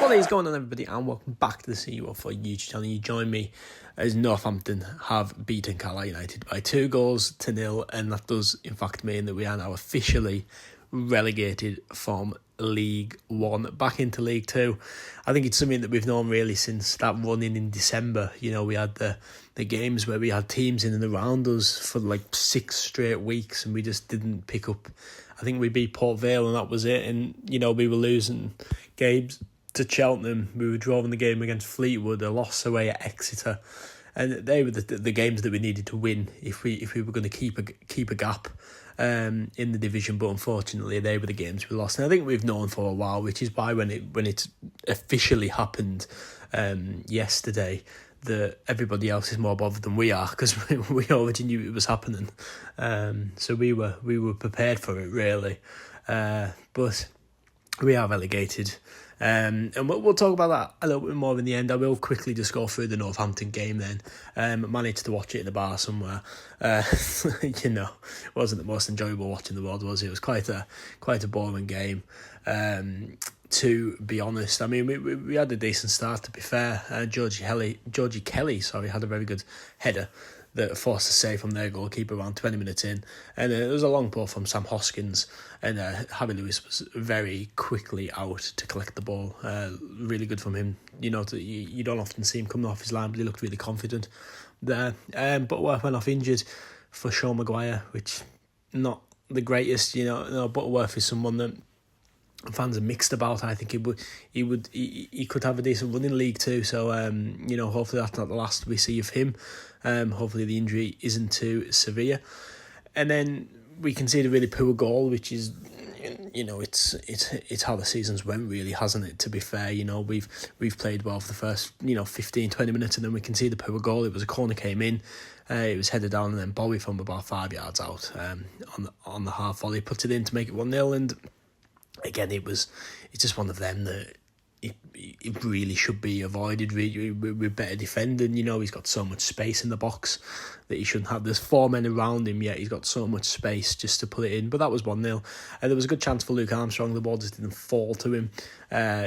What is going on, everybody, and welcome back to the CEO for YouTube channel. You join me as Northampton have beaten Carlisle United by 2-0, and that does in fact mean that we are now officially relegated from League One back into League Two. I think it's something that we've known really since that run in December. You know, we had the games where we had teams in and around us for like 6 straight weeks, and we just didn't pick up. I think we beat Port Vale and that was it. And, you know, we were losing games to Cheltenham. We were drawing the game against Fleetwood, a loss away at Exeter. And they were the games that we needed to win if we were going to keep a gap in the division. But unfortunately, they were the games we lost. And I think we've known for a while, which is why when it officially happened yesterday, that everybody else is more bothered than we are, because we already knew it was happening. So we were prepared for it, really. But we are relegated. And we'll talk about that a little bit more in the end. I will quickly just go through the Northampton game then. Managed to watch it in a bar somewhere. You know, it wasn't the most enjoyable watching the world, was it? It was quite a boring game. To be honest, I mean, we had a decent start, to be fair. Georgie Kelly, had a very good header that forced a save from their goalkeeper around 20 minutes in. And it was a long ball from Sam Hoskins, and Harry Lewis was very quickly out to collect the ball. Really good from him. You know, you don't often see him coming off his line, but he looked really confident there. Butterworth went off injured for Sean Maguire, which not the greatest. You know, Butterworth is someone that fans are mixed about. I think he could have a decent run in League Two. So you know, hopefully that's not the last we see of him. Hopefully the injury isn't too severe. And then we can see the really poor goal, which is, you know, it's how the season's went, really, hasn't it? To be fair, you know, we've played well for the first 15-20 minutes, and then we can see the poor goal. It was a corner came in. It was headed down, and then Bowie from about 5 yards out on the half volley put it in to make it 1-0. And again, it's just one of them that it really should be avoided. We're better defending. You know, he's got so much space in the box that he shouldn't have. There's 4 men around him, yet he's got so much space just to put it in. But that was 1-0. And there was a good chance for Luke Armstrong. The ball just didn't fall to him.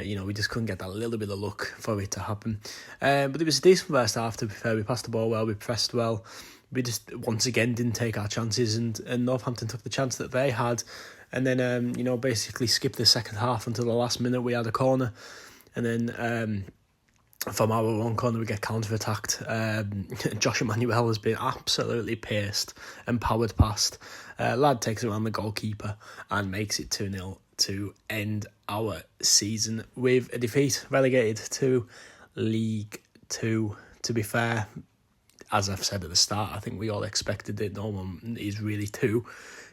You know, we just couldn't get that little bit of luck for it to happen. But it was a decent first half, to be fair. We passed the ball well, we pressed well. We just, once again, didn't take our chances, and Northampton took the chance that they had. And then, you know, basically skipped the second half until the last minute. We had a corner. And then from our own corner, we get counter-attacked. Josh Emmanuel has been absolutely paced and powered past. Lad takes it around the goalkeeper and makes it 2-0 to end our season with a defeat, relegated to League Two. To be fair, as I've said at the start, I think we all expected it. No one is really too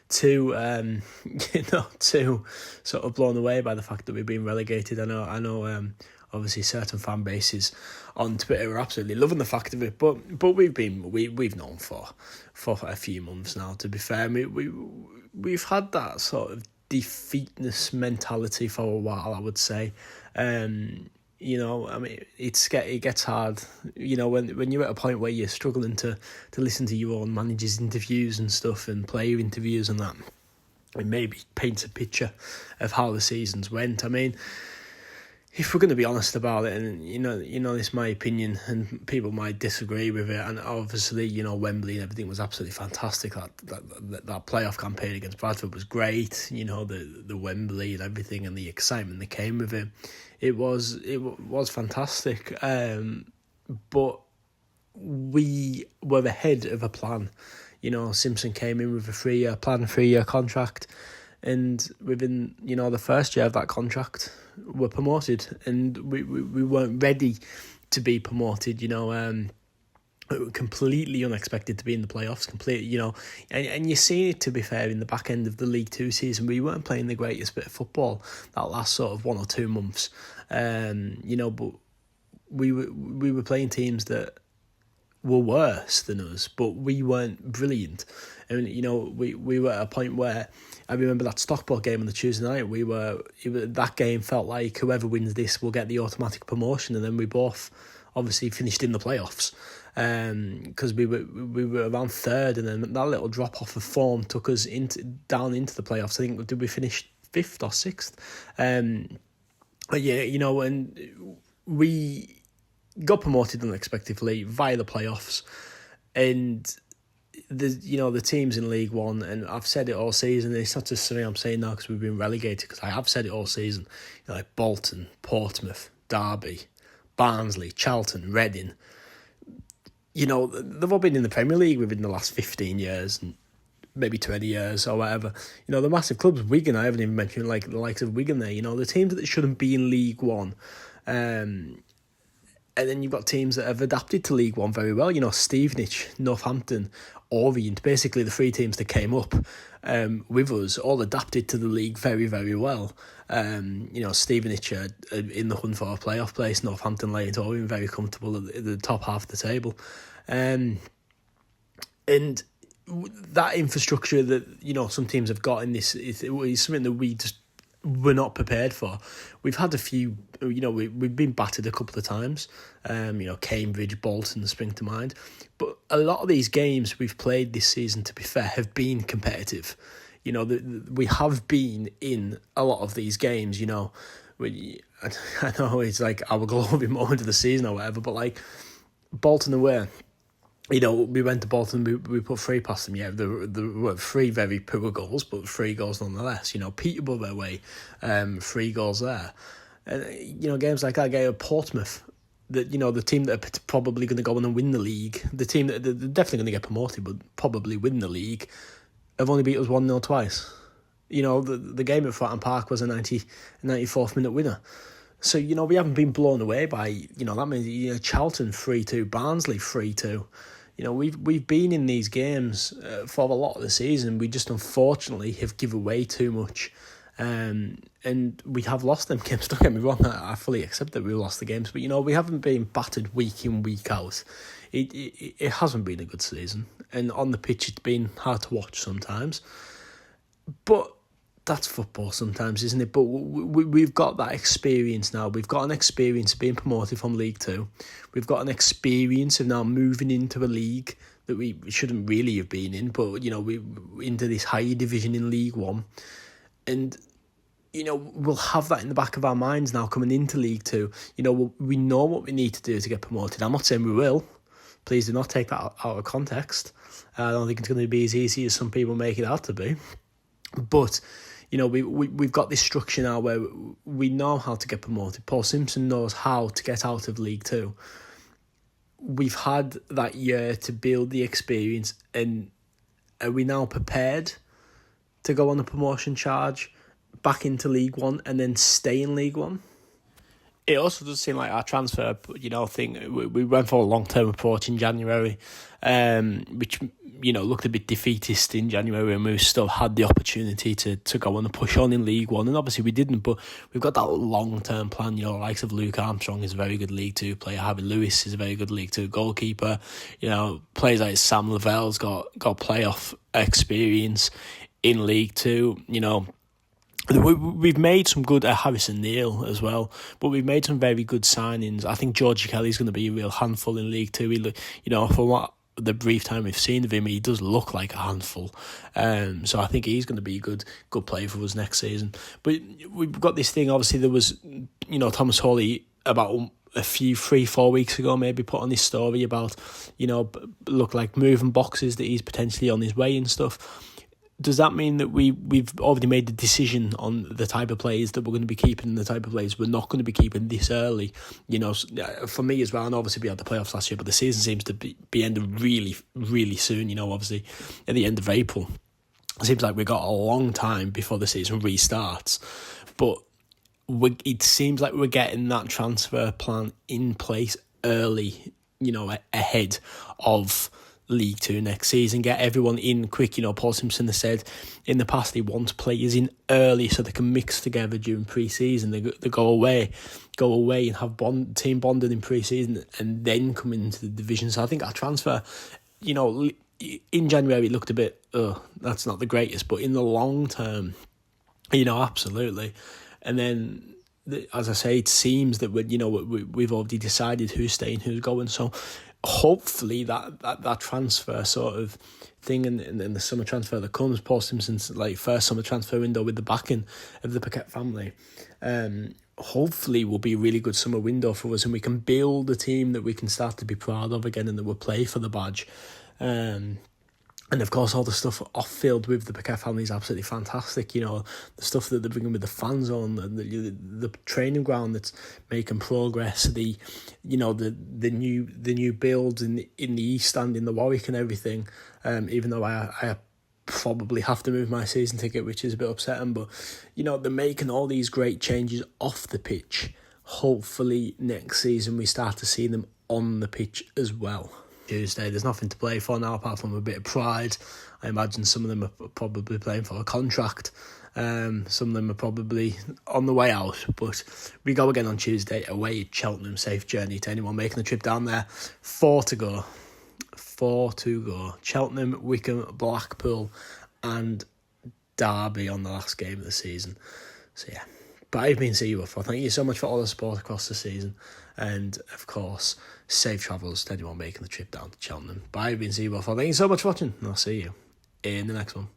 sort of blown away by the fact that we've been relegated. I know. Obviously, certain fan bases on Twitter are absolutely loving the fact of it, but we've known for a few months now. To be fair, we've had that sort of defeatness mentality for a while, I would say. You know, I mean, it gets hard, you know, when you're at a point where you're struggling to listen to your own manager's interviews and stuff, and player interviews and that. It maybe paints a picture of how the seasons went. I mean, if we're going to be honest about it, and you know, it's my opinion, and people might disagree with it, and obviously, you know, Wembley and everything was absolutely fantastic. That playoff campaign against Bradford was great. You know, the Wembley and everything, and the excitement that came with it. It was fantastic. But we were ahead of a plan. You know, Simpson came in with a 3-year contract. And within, you know, the first year of that contract, we're promoted, and we weren't ready to be promoted. You know, completely unexpected to be in the playoffs. Completely, you know, and you see it, to be fair, in the back end of the League Two season. We weren't playing the greatest bit of football that last sort of 1 or 2 months. You know, but we were playing teams that were worse than us, but we weren't brilliant. And, you know, we were at a point where I remember that Stockport game on the Tuesday night. That game felt like whoever wins this will get the automatic promotion, and then we both obviously finished in the playoffs. Because we were around third, and then that little drop off of form took us down into the playoffs. I think, did we finish 5th or 6th? Yeah, and we got promoted unexpectedly via the playoffs, and the teams in League One, and I've said it all season. And it's not just something I'm saying now because we've been relegated. Because I have said it all season. Like Bolton, Portsmouth, Derby, Barnsley, Charlton, Reading. They've all been in the Premier League within the last 15 years and maybe 20 years or whatever. The massive clubs, Wigan, I haven't even mentioned, like the likes of Wigan there. The teams that shouldn't be in League One. And then you've got teams that have adapted to League One very well. Stevenage, Northampton, Orient, basically the three teams that came up with us, all adapted to the league very, very well. Stevenage are in the hunt for a playoff place. Northampton, Leyland, Orient, very comfortable at the top half of the table. And that infrastructure that, some teams have got in this is something that we're not prepared for. We've had a few, we've been battered a couple of times. Cambridge, Bolton spring to mind. But a lot of these games we've played this season, to be fair, have been competitive. We have been in a lot of these games, I know it's like our glory moment of the season or whatever, but like Bolton away, we went to Bolton, we put 3 past them. Yeah, there were 3 very poor goals, but 3 goals nonetheless. Peterborough away, 3 goals there. And, games like that, game of Portsmouth, that the team that are probably going to go on and win the league, the team that they're definitely going to get promoted, but probably win the league, have only beat us 1-0 twice. The game at Fratton Park was a 94th minute winner. So, we haven't been blown away by, that means, Charlton 3-2, Barnsley 3-2. We've been in these games for a lot of the season. We just unfortunately have given away too much. And we have lost them games. Don't get me wrong, I fully accept that we lost the games. But, we haven't been battered week in, week out. It hasn't been a good season. And on the pitch, it's been hard to watch sometimes. But that's football sometimes, isn't it? But we've got that experience now. We've got an experience of being promoted from League Two. We've got an experience of now moving into a league that we shouldn't really have been in, but, we into this higher division in League One. And, we'll have that in the back of our minds now coming into League Two. We know what we need to do to get promoted. I'm not saying we will. Please do not take that out of context. I don't think it's going to be as easy as some people make it out to be. But, we've got this structure now where we know how to get promoted. Paul Simpson knows how to get out of League Two. We've had that year to build the experience, and are we now prepared to go on a promotion charge back into League One and then stay in League One? It also does seem like our transfer, thing, we went for a long-term approach in January, which, looked a bit defeatist in January, and we still had the opportunity to go on and push on in League One, and obviously we didn't, but we've got that long-term plan. The likes of Luke Armstrong is a very good League Two player, Harvey Lewis is a very good League Two goalkeeper, players like Sam Lavell's got playoff experience in League Two, We've made some good, Harrison Neal as well, but we've made some very good signings. I think Georgie Kelly's going to be a real handful in League Two. From what the brief time we've seen of him, he does look like a handful. So I think he's going to be a good player for us next season. But we've got this thing, obviously there was, Thomas Hawley about a few 3-4 weeks ago maybe put on this story about, look like moving boxes that he's potentially on his way and stuff. Does that mean that we've already made the decision on the type of players that we're going to be keeping and the type of players we're not going to be keeping this early? For me as well, and obviously we had the playoffs last year, but the season seems to be ending really, really soon, obviously at the end of April. It seems like we've got a long time before the season restarts. But it seems like we're getting that transfer plan in place early, ahead of League Two next season, get everyone in quick. Paul Simpson has said in the past he wants players in early so they can mix together during pre-season. They go away and have team bonding in pre-season and then come into the division. So I think our transfer, in January it looked a bit, that's not the greatest, but in the long term, absolutely. And then, as I say, it seems that we've already decided who's staying, who's going. So hopefully that transfer sort of thing and the summer transfer that comes, Paul Simpson's first summer transfer window with the backing of the Paquette family, hopefully will be a really good summer window for us, and we can build a team that we can start to be proud of again and that will play for the badge. And of course, all the stuff off field with the Paquette family is absolutely fantastic. The stuff that they're bringing with the fan zone, the training ground that's making progress, the new builds in the East Stand, in the Warwick and everything. Even though I probably have to move my season ticket, which is a bit upsetting, but they're making all these great changes off the pitch. Hopefully next season we start to see them on the pitch as well. Tuesday, there's nothing to play for now apart from a bit of pride. I imagine some of them are probably playing for a contract. Some of them are probably on the way out, but we go again on Tuesday away at Cheltenham. Safe journey to anyone making the trip down there. 4 to go. Cheltenham, Wickham, Blackpool and Derby on the last game of the season. So yeah, but I've been CU4. Thank you so much for all the support across the season, and of course, safe travels to anyone making the trip down to Cheltenham. But I've been CU4. Thank you so much for watching, and I'll see you in the next one.